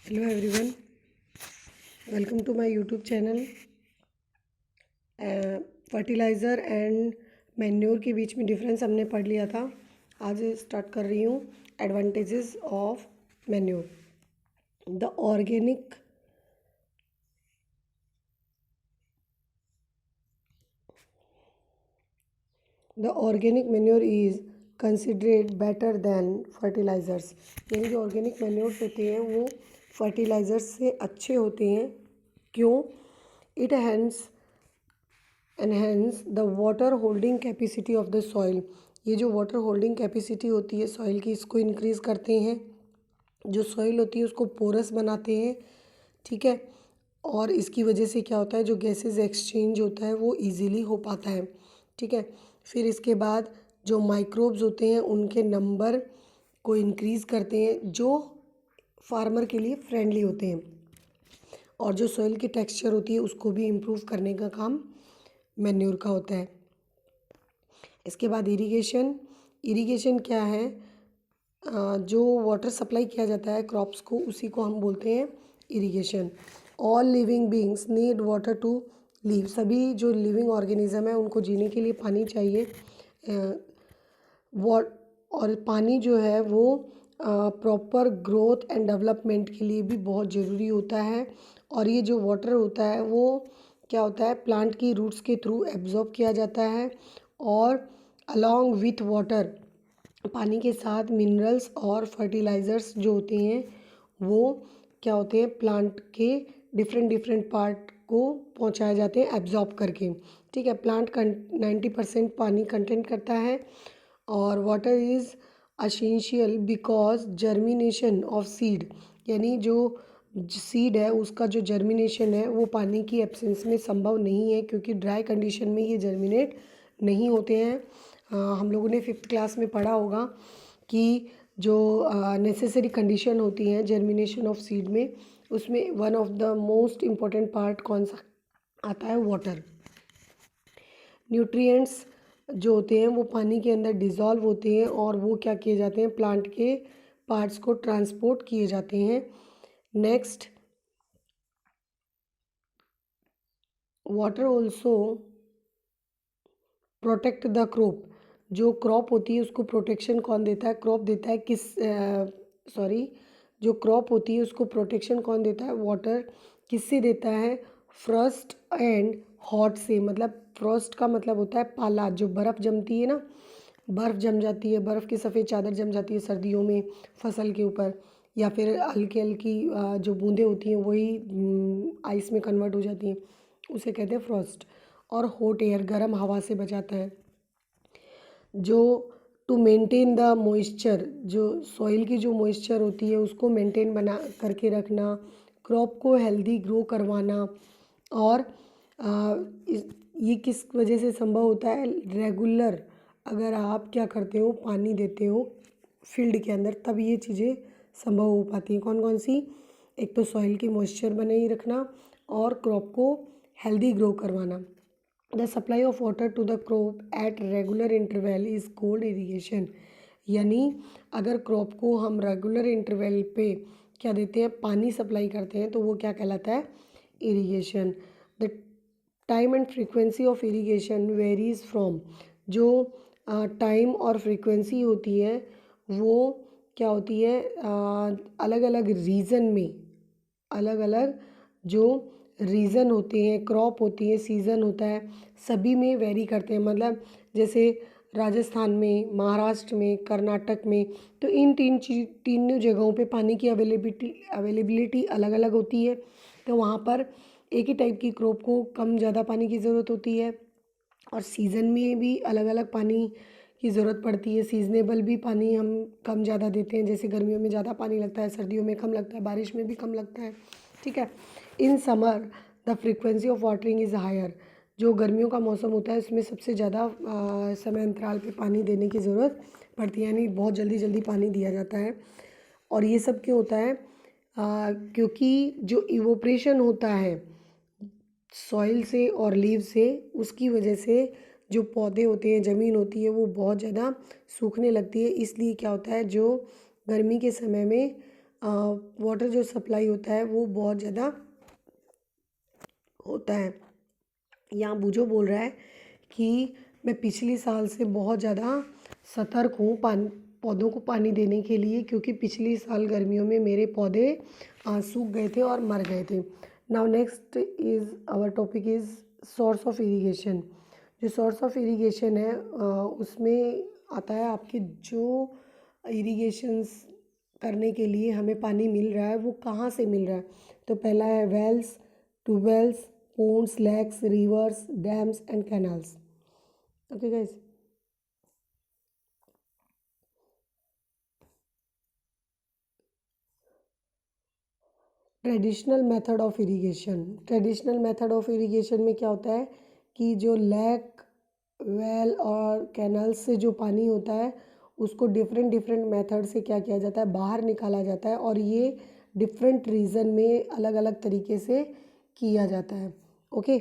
Hello everyone, welcome to my YouTube channel. Fertiliser and manure के बीच में difference हमने पढ़ लिया था। आज स्टार्ट कर रही हूँ advantages of manure. The organic manure is considered better than fertilisers. यानी जो ऑर्गेनिक मैन्योर्स होते हैं वो फर्टिलाइज़र्स से अच्छे होते हैं। क्यों? It enhance the water holding capacity of the soil. ये जो वाटर होल्डिंग कैपेसिटी होती है सॉइल की, इसको इंक्रीज़ करते हैं। जो सॉइल होती है उसको पोरस बनाते हैं, ठीक है। और इसकी वजह से क्या होता है, जो गैसेस एक्सचेंज होता है वो इजीली हो पाता है, ठीक है। फिर इसके बाद जो माइक्रोब्स होते हैं उनके नंबर को इंक्रीज़ करते हैं, जो फार्मर के लिए फ्रेंडली होते हैं। और जो सॉइल की टेक्सचर होती है उसको भी इम्प्रूव करने का काम मैन्योर का होता है। इसके बाद इरिगेशन क्या है? जो वाटर सप्लाई किया जाता है क्रॉप्स को, उसी को हम बोलते हैं irrigation. All living beings need water to live. सभी जो लिविंग ऑर्गेनिज्म है उनको जीने के लिए पानी चाहिए। और पानी जो है वो प्रॉपर ग्रोथ एंड डेवलपमेंट के लिए भी बहुत ज़रूरी होता है। और ये जो वाटर होता है वो क्या होता है, प्लांट की रूट्स के थ्रू एब्जॉर्ब किया जाता है। और अलॉन्ग विथ वाटर, पानी के साथ मिनरल्स और फर्टिलाइज़र्स जो होते हैं वो क्या होते हैं, प्लांट के डिफरेंट पार्ट को पहुंचाए जाते हैं एब्जॉर्ब करके, ठीक है। प्लांट 90% पानी कंटेंट करता है। और water is essential because germination of seed, यानी जो सीड है उसका जो जर्मिनेशन है वो पानी की एब्सेंस में संभव नहीं है, क्योंकि ड्राई कंडीशन में ये जर्मिनेट नहीं होते हैं। हम लोगों ने 5th क्लास में पढ़ा होगा कि जो नेसेसरी कंडीशन होती हैं जर्मिनेशन ऑफ सीड में, उसमें one of the most important part कौन सा आता है? वाटर। न्यूट्रिएंट्स जो होते हैं वो पानी के अंदर डिज़ोल्व होते हैं और वो क्या किए जाते हैं, प्लांट के पार्ट्स को ट्रांसपोर्ट किए जाते हैं। Next, water also protect the crop. जो क्रॉप होती है उसको प्रोटेक्शन कौन देता है? क्रॉप देता है। जो क्रॉप होती है उसको प्रोटेक्शन कौन देता है? वाटर। किससे देता है? फ्रॉस्ट एंड हॉट से। मतलब फ्रॉस्ट का मतलब होता है पाला, जो बर्फ़ जमती है ना, बर्फ़ जम जाती है, बर्फ़ की सफ़ेद चादर जम जाती है सर्दियों में फसल के ऊपर, या फिर हल्की हल्की जो बूंदें होती हैं वही आइस में कन्वर्ट हो जाती हैं, उसे कहते हैं फ्रॉस्ट। और हॉट एयर, गर्म हवा से बचाता है। जो टू मेंटेन द मॉइस्चर, जो सॉइल की जो मॉइस्चर होती है उसको मेंटेन बना करके रखना, क्रॉप को हेल्दी ग्रो करवाना। और ये किस वजह से संभव होता है? रेगुलर अगर आप क्या करते हो, पानी देते हो फील्ड के अंदर, तब ये चीज़ें संभव हो पाती हैं। कौन कौन सी? एक तो सॉइल की मॉइस्चर बनाए रखना और क्रॉप को हेल्दी ग्रो करवाना। The supply of water to the crop at regular interval is called irrigation. यानी अगर क्रॉप को हम रेगुलर इंटरवल पे क्या देते हैं, पानी सप्लाई करते हैं, तो वो क्या कहलाता है? Irrigation. The time and frequency of irrigation varies from. जो टाइम और फ्रीक्वेंसी होती है वो क्या होती है, अलग अलग रीजन में, अलग अलग जो रीज़न होते हैं, क्रॉप होती है, सीज़न होता है, सभी में वेरी करते हैं। मतलब जैसे राजस्थान में, महाराष्ट्र में, कर्नाटक में, तो इन तीनों जगहों पे पानी की अवेलेबिलिटी अलग अलग होती है। तो वहाँ पर एक ही टाइप की क्रॉप को कम ज़्यादा पानी की ज़रूरत होती है। और सीज़न में भी अलग अलग पानी की ज़रूरत पड़ती है। सीजनेबल भी पानी हम कम ज़्यादा देते हैं, जैसे गर्मियों में ज़्यादा पानी लगता है, सर्दियों में कम लगता है, बारिश में भी कम लगता है, ठीक है। In summer the frequency of watering is higher. जो गर्मियों का मौसम होता है उसमें सबसे ज़्यादा समय अंतराल पे पानी देने की ज़रूरत पड़ती है, यानी बहुत जल्दी जल्दी पानी दिया जाता है। और ये सब क्यों होता है? क्योंकि जो इवोपरेशन होता है सॉइल से और लीव से, उसकी वजह से जो पौधे होते हैं, ज़मीन होती है, वो बहुत ज़्यादा सूखने लगती है। इसलिए क्या होता है, जो गर्मी के समय में वाटर जो सप्लाई होता है वो बहुत ज़्यादा होता है। यहाँ बूझो बोल रहा है कि मैं पिछले साल से बहुत ज़्यादा सतर्क हूँ पौधों को पानी देने के लिए, क्योंकि पिछले साल गर्मियों में मेरे पौधे सूख गए थे और मर गए थे। Now next is our topic is source of irrigation. जो सोर्स ऑफ इरिगेशन है उसमें आता है आपके जो इरिगेशंस करने के लिए हमें पानी मिल रहा है वो कहाँ से मिल रहा है। तो पहला है wells, tubewells, ponds, lakes, rivers, dams and canals. Okay guys. Traditional method of irrigation. Traditional method of irrigation में क्या होता है कि जो लेक, वेल और कैनल से जो पानी होता है उसको डिफरेंट डिफरेंट मेथड से क्या किया जाता है, बाहर निकाला जाता है, और ये डिफरेंट रीजन में अलग अलग तरीके से किया जाता है। ओके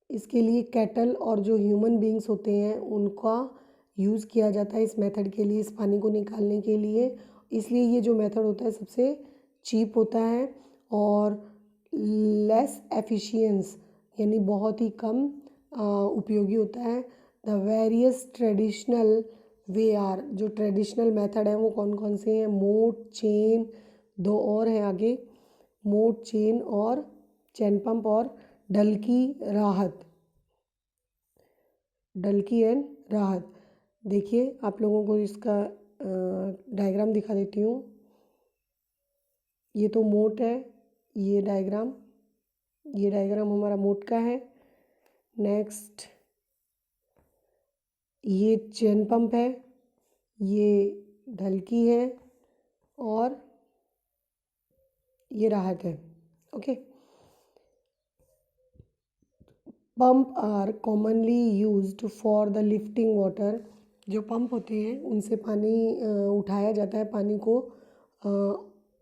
इसके लिए कैटल और जो ह्यूमन बींग्स होते हैं उनका यूज़ किया जाता है इस मेथड के लिए, इस पानी को निकालने के लिए। इसलिए ये जो मेथड होता है सबसे चीप होता है और लेस एफिशिएंस यानी बहुत ही कम उपयोगी होता है। The various traditional way are, जो ट्रेडिशनल मेथड है वो कौन कौन से हैं, मोट, चेन, दो और हैं आगे, मोट, चेन और चैन पंप और ढलकी राहत, ढलकी एंड राहत। देखिए आप लोगों को इसका डायग्राम दिखा देती हूँ। ये तो मोट है, ये डायग्राम हमारा मोट का है। नेक्स्ट ये चेन पंप है, ये ढलकी है और ये राहत है। Okay pump are commonly used for the lifting water. जो पंप होते हैं उनसे पानी उठाया जाता है, पानी को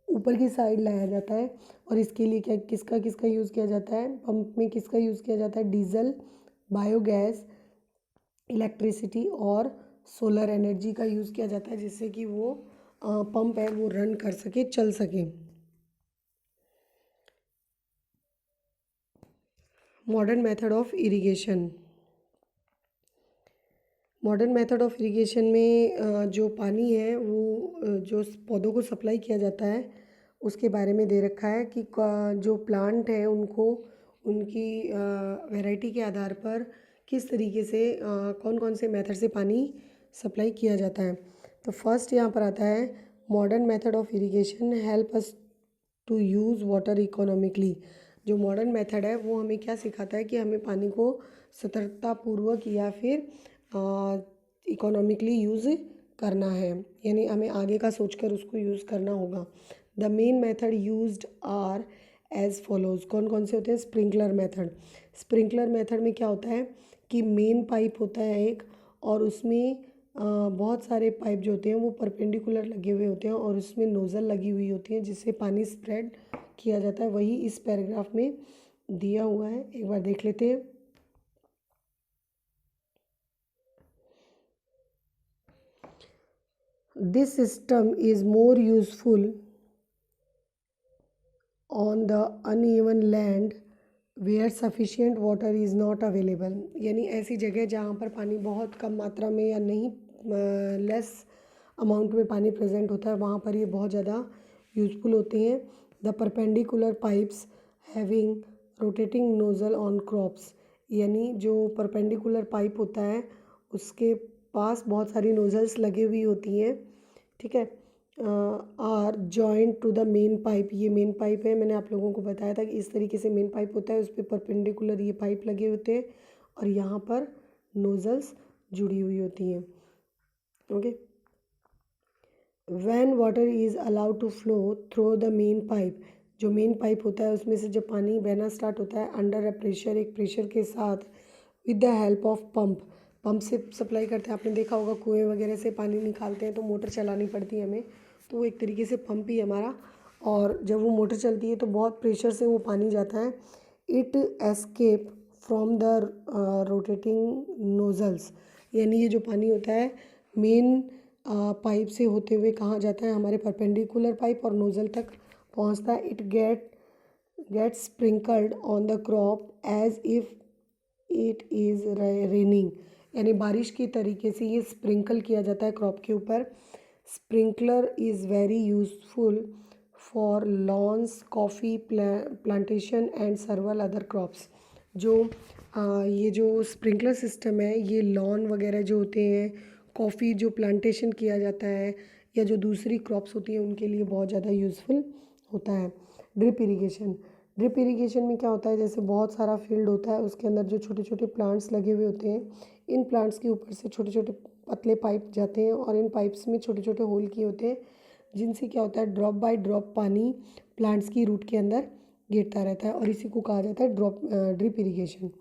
ऊपर की साइड लाया जाता है। और इसके लिए क्या किसका किसका यूज़ किया जाता है, पंप में किसका यूज़ किया जाता है, डीजल, बायोगैस, इलेक्ट्रिसिटी और सोलर एनर्जी का यूज़ किया जाता है, जिससे कि वो पंप है वो रन कर सके, चल सके। Modern method of irrigation. Modern method of irrigation में जो पानी है वो जो पौधों को सप्लाई किया जाता है उसके बारे में दे रखा है कि जो प्लांट है उनको उनकी वैरायटी के आधार पर किस तरीके से कौन कौन से मेथड से पानी सप्लाई किया जाता है। तो फर्स्ट यहाँ पर आता है modern method of irrigation help us to use water economically. जो मॉडर्न मेथड है वो हमें क्या सिखाता है कि हमें पानी को सतर्कतापूर्वक या फिर इकोनॉमिकली यूज़ करना है, यानी हमें आगे का सोचकर उसको यूज़ करना होगा। The main method used are as follows. कौन कौन से होते हैं, स्प्रिंकलर मेथड। स्प्रिंकलर मेथड में क्या होता है कि मेन पाइप होता है एक, और उसमें बहुत सारे पाइप जो होते हैं वो परपेंडिकुलर लगे हुए होते हैं और उसमें नोज़ल लगी हुई होती है जिससे पानी स्प्रेड किया जाता है। वही इस पैराग्राफ में दिया हुआ है, एक बार देख लेते हैं। This system is more useful on the uneven land where sufficient water is not available। यानी ऐसी जगह जहाँ पर पानी बहुत कम मात्रा में या नहीं लेस अमाउंट में पानी प्रेजेंट होता है वहाँ पर ये बहुत ज़्यादा यूज़फुल होते हैं। The perpendicular pipes having rotating nozzle on crops, यानी जो परपेंडिकुलर पाइप होता है उसके पास बहुत सारी नोज़ल्स लगी हुई होती हैं, ठीक है। Are joint to the main pipe, ये मेन पाइप है, मैंने आप लोगों को बताया था कि इस तरीके से मेन पाइप होता है, उस पर परपेंडिकुलर ये पाइप लगे होते हैं और यहाँ पर नोज़ल्स जुड़ी हुई होती हैं। Okay when water is allowed to flow through the main pipe, जो मेन पाइप होता है उसमें से जब पानी बहना स्टार्ट होता है अंडर अ प्रेशर, एक प्रेशर के साथ, with the help of pump से सप्लाई करते हैं। आपने देखा होगा कुएं वगैरह से पानी निकालते हैं तो मोटर चलानी पड़ती है हमें, तो वो एक तरीके से पंप ही हमारा, और जब वो मोटर चलती है तो बहुत प्रेशर से वो पानी जाता है। It escape from the rotating nozzles, यानी ये जो पानी होता है मेन पाइप से होते हुए कहाँ जाता है, हमारे परपेंडिकुलर पाइप और नोजल तक पहुँचता है। It gets sprinkled on the crop as if it is raining, यानी बारिश की तरीके से ये स्प्रिंकल किया जाता है क्रॉप के ऊपर। Sprinkler is very useful for lawns, coffee plantation and several other crops. जो ये जो स्प्रिंकलर सिस्टम है ये लॉन वगैरह जो होते हैं, कॉफ़ी जो प्लांटेशन किया जाता है या जो दूसरी क्रॉप्स होती हैं उनके लिए बहुत ज़्यादा यूज़फुल होता है। ड्रिप इरिगेशन, ड्रिप इरिगेशन में क्या होता है, जैसे बहुत सारा फील्ड होता है उसके अंदर जो छोटे छोटे प्लांट्स लगे हुए होते हैं, इन प्लांट्स के ऊपर से छोटे छोटे पतले पाइप जाते हैं और इन पाइप्स में छोटे छोटे होल किए होते हैं, जिनसे क्या होता है ड्रॉप बाय ड्रॉप पानी प्लांट्स की रूट के अंदर गिरता रहता है और इसी को कहा जाता है drip irrigation.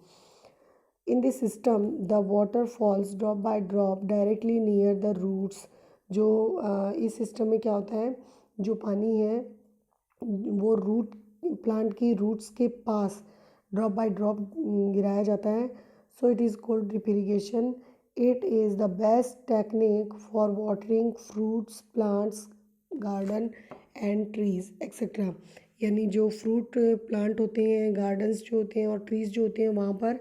In this system the water falls drop by drop directly near the roots. जो इस सिस्टम में क्या होता है, जो पानी है वो रूट प्लांट की रूट्स के पास ड्रॉप बाय ड्रॉप गिराया जाता है। So it is called drip irrigation. It is the best technique for watering fruits, plants, garden and trees etcetera, यानी जो फ्रूट प्लांट होते हैं, गार्डन्स जो होते हैं और ट्रीज़ जो होते हैं वहाँ पर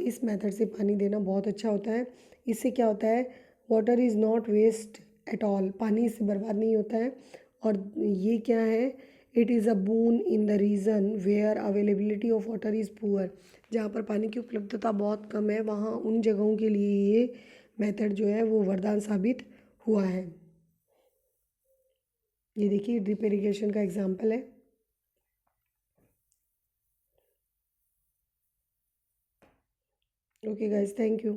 इस मेथड से पानी देना बहुत अच्छा होता है। इससे क्या होता है, water is not waste at all, पानी इससे बर्बाद नहीं होता है। और ये क्या है, it is a boon in the region where availability of water is poor, जहाँ पर पानी की उपलब्धता बहुत कम है वहाँ उन जगहों के लिए ये मेथड जो है वो वरदान साबित हुआ है। ये देखिए ड्रिप इरिगेशन का एग्जाम्पल है। Okay guys, thank you.